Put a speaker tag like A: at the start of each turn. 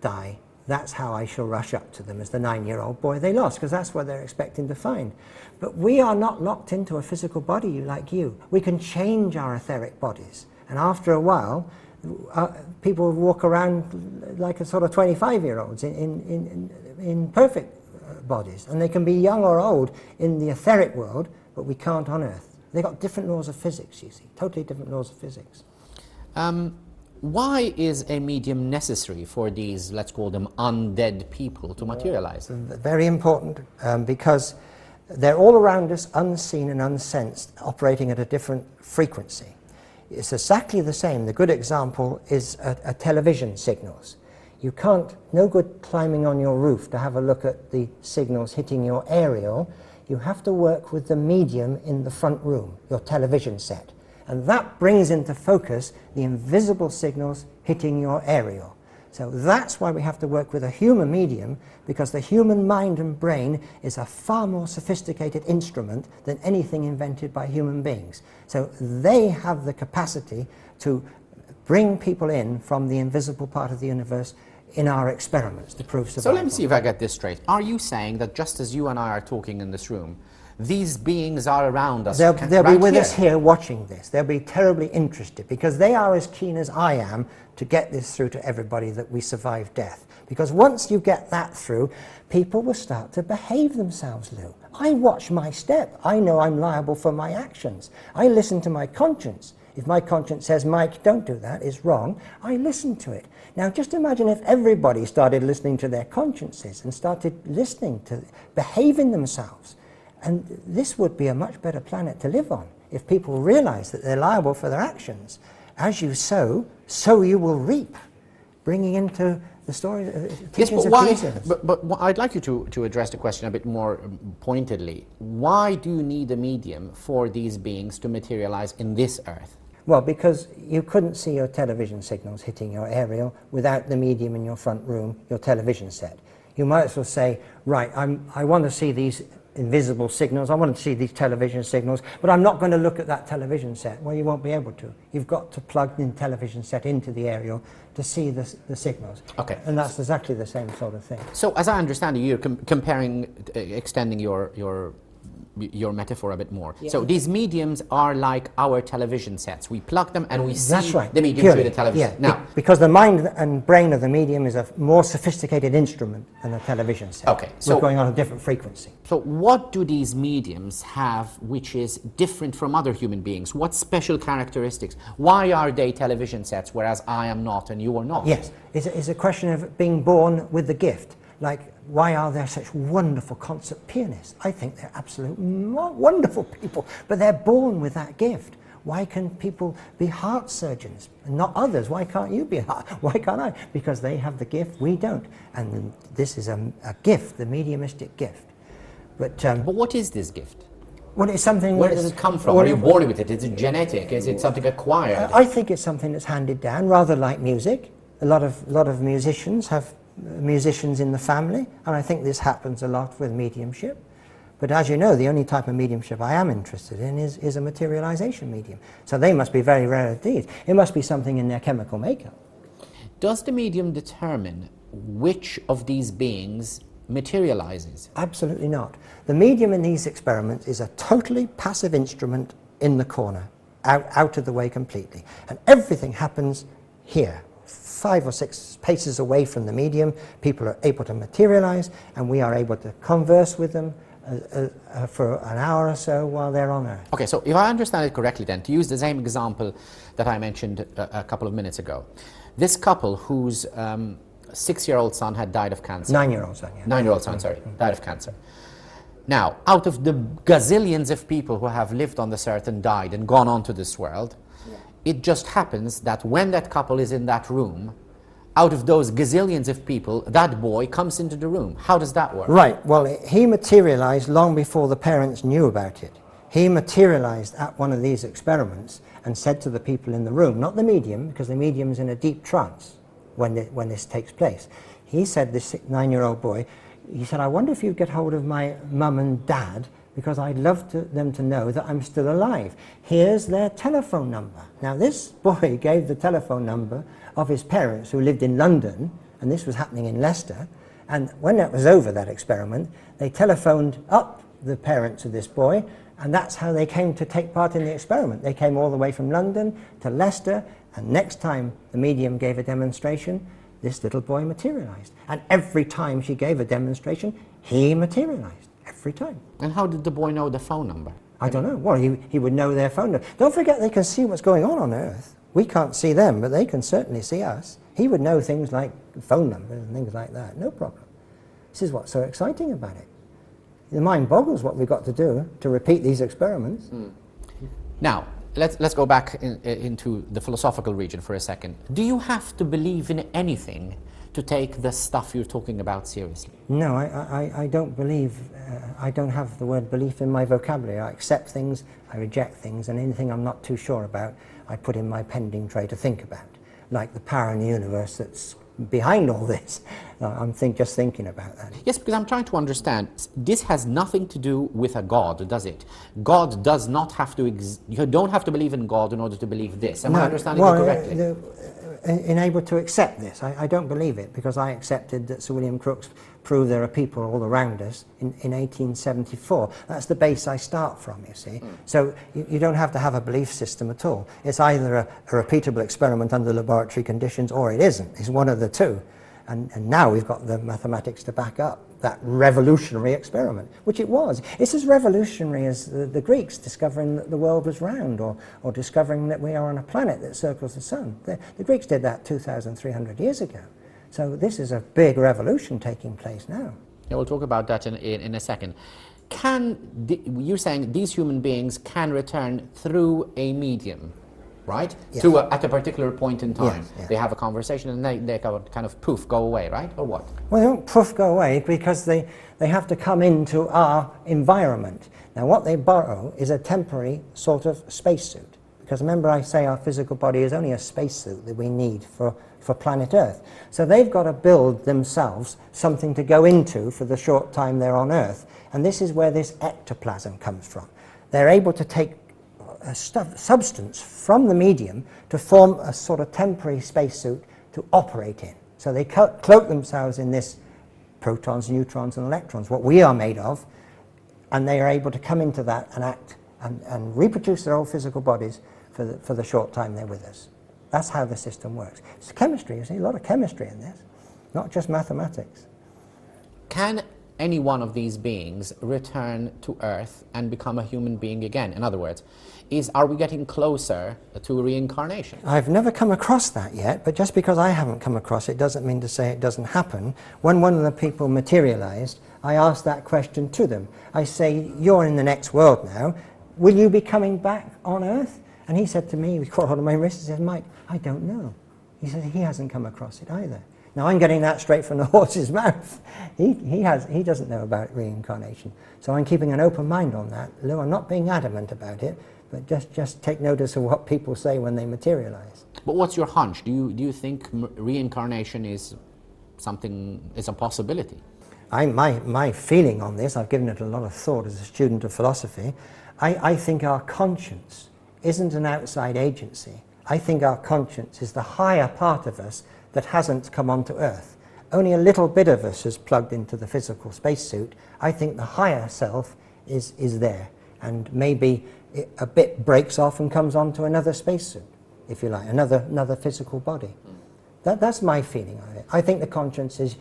A: die, that's how I shall rush up to them as the 9-year-old boy they lost, because that's what they're expecting to find. But we are not locked into a physical body like you. We can change our etheric bodies, and after a while people walk around like a sort of 25-year-olds in perfect bodies, and they can be young or old in the etheric world, but we can't on Earth. They've got different laws of physics, you see, totally different laws of physics.
B: Why is a medium necessary for these, let's call them undead people, to materialize?
A: Very important, because they're all around us, unseen and unsensed, operating at a different frequency. It's exactly the same. The good example is a television signals. You can't, no good climbing on your roof to have a look at the signals hitting your aerial. You have to work with the medium in the front room, your television set. And that brings into focus the invisible signals hitting your aerial. So that's why we have to work with a human medium, because the human mind and brain is a far more sophisticated instrument than anything invented by human beings. So they have the capacity to bring people in from the invisible part of the universe in our experiments to prove survival.
B: So let me see if I get this straight. Are you saying that just as you and I are talking in this room, these beings are around us?
A: They'll be with
B: here?
A: us here watching this. They'll be terribly interested, because they are as keen as I am to get this through to everybody that we survive death. Because once you get that through, people will start to behave themselves, Lou. I watch my step. I know I'm liable for my actions. I listen to my conscience. If my conscience says, Mike, don't do that, it's wrong, I listen to it. Now just imagine if everybody started listening to their consciences and started listening to behaving themselves. And this would be a much better planet to live on if people realize that they're liable for their actions. As you sow, so you will reap. Bringing into the story, teachings of Jesus.
B: But I'd like you to address the question a bit more pointedly. Why do you need a medium for these beings to materialize in this Earth?
A: Well, because you couldn't see your television signals hitting your aerial without the medium in your front room, your television set. You might as well say, right, I want to see these invisible signals, I want to see these television signals, but I'm not going to look at that television set. Well, you won't be able to. You've got to plug the television set into the aerial to see the signals.
B: Okay.
A: And that's exactly the same sort of thing.
B: So, as I understand it, you're comparing, extending your metaphor a bit more. Yeah. So these mediums are like our television sets. We plug them and we see the medium through the television.
A: Yeah. Now, because the mind and brain of the medium is a more sophisticated instrument than a television set.
B: Okay. So
A: we're going on a different frequency.
B: So what do these mediums have which is different from other human beings? What special characteristics? Why are they television sets whereas I am not and you are not?
A: Yes. It's a question of being born with the gift. Like, why are there such wonderful concert pianists? I think they're absolutely wonderful people, but they're born with that gift. Why can people be heart surgeons and not others? Why can't you be a heart? Why can't I? Because they have the gift, we don't. And this is a gift, the mediumistic gift. But
B: what is this gift?
A: Well, it's something.
B: Where does it come from? Are you born with it? Is it genetic? Is it something acquired?
A: I think it's something that's handed down, rather like music. A lot of musicians have musicians in the family, and I think this happens a lot with mediumship. But as you know, the only type of mediumship I am interested in is a materialization medium. So they must be very rare indeed. It must be something in their chemical makeup.
B: Does the medium determine which of these beings materializes?
A: Absolutely not. The medium in these experiments is a totally passive instrument in the corner, out of the way completely. And everything happens here. 5 or 6 paces away from the medium, people are able to materialize, and we are able to converse with them for an hour or so while they're on Earth.
B: Okay, so if I understand it correctly then, to use the same example that I mentioned a couple of minutes ago, this couple whose 6-year-old son had died of cancer.
A: 9-year-old son, yeah.
B: 9-year-old son, sorry, died of cancer. Now, out of the gazillions of people who have lived on this earth and died and gone on to this world, it just happens that when that couple is in that room, out of those gazillions of people, that boy comes into the room. How does that work?
A: Right. Well, he materialized long before the parents knew about it. He materialized at one of these experiments and said to the people in the room, not the medium, because the medium's in a deep trance when this takes place. He said, this 9-year-old boy, he said, I wonder if you'd get hold of my mum and dad, because I'd love them to know that I'm still alive. Here's their telephone number. Now this boy gave the telephone number of his parents who lived in London, and this was happening in Leicester. And when that was over, that experiment, they telephoned up the parents of this boy, and that's how they came to take part in the experiment. They came all the way from London to Leicester, and next time the medium gave a demonstration, this little boy materialized. And every time she gave a demonstration, he materialized, every time.
B: And how did the boy know the phone number?
A: I don't know. Well, he would know their phone number. Don't forget, they can see what's going on Earth. We can't see them, but they can certainly see us. He would know things like phone numbers and things like that, no problem. This is what's so exciting about it. The mind boggles what we've got to do to repeat these experiments.
B: Now, let's go back into the philosophical region for a second. Do you have to believe in anything to take the stuff you're talking about seriously?
A: No, I don't believe, I don't have the word belief in my vocabulary. I accept things, I reject things, and anything I'm not too sure about, I put in my pending tray to think about. Like the power in the universe that's behind all this. I'm just thinking about that.
B: Yes, because I'm trying to understand. This has nothing to do with a God, does it? God does not have to, you don't have to believe in God in order to believe this. Am I understanding it correctly?
A: Able to accept this. I don't believe it, because I accepted that Sir William Crookes proved there are people all around us in 1874. That's the base I start from, you see. So you don't have to have a belief system at all. It's either a repeatable experiment under laboratory conditions, or it isn't. It's one of the two. And now we've got the mathematics to back up that revolutionary experiment, which it was. It's as revolutionary as the Greeks discovering that the world was round, or discovering that we are on a planet that circles the sun. The Greeks did that 2,300 years ago. So this is a big revolution taking place now.
B: Yeah, we'll talk about that in a second. You're saying these human beings can return through a medium, right?
A: Yes.
B: At a particular point in time. Yes, yes. They have a conversation and they kind of poof, go away, right? Or what?
A: Well, they don't poof, go away, because they have to come into our environment. Now, what they borrow is a temporary sort of spacesuit. Because remember, I say our physical body is only a spacesuit that we need for planet Earth. So they've got to build themselves something to go into for the short time they're on Earth. And this is where this ectoplasm comes from. They're able to take a substance from the medium to form a sort of temporary spacesuit to operate in. So they cloak themselves in this protons, neutrons, and electrons, what we are made of, and they are able to come into that and act and reproduce their old physical bodies for the short time they're with us. That's how the system works. It's chemistry, you see, a lot of chemistry in this, not just mathematics.
B: Can any one of these beings return to Earth and become a human being again? In other words, are we getting closer to reincarnation?
A: I've never come across that yet, but just because I haven't come across it doesn't mean to say it doesn't happen. When one of the people materialized, I asked that question to them. I say, you're in the next world now, will you be coming back on Earth? And he said to me, he caught hold of my wrist and said, Mike, I don't know. He said he hasn't come across it either. Now, I'm getting that straight from the horse's mouth. He doesn't know about reincarnation. So I'm keeping an open mind on that. Lou, I'm not being adamant about it, but just take notice of what people say when they materialize.
B: But what's your hunch? Do you think reincarnation is a possibility?
A: My feeling on this, I've given it a lot of thought as a student of philosophy, I think our conscience isn't an outside agency. I think our conscience is the higher part of us that hasn't come onto Earth. Only a little bit of us is plugged into the physical spacesuit. I think the higher self is there, and maybe a bit breaks off and comes onto another spacesuit, if you like, another physical body. That's my feeling of it. I think the conscience is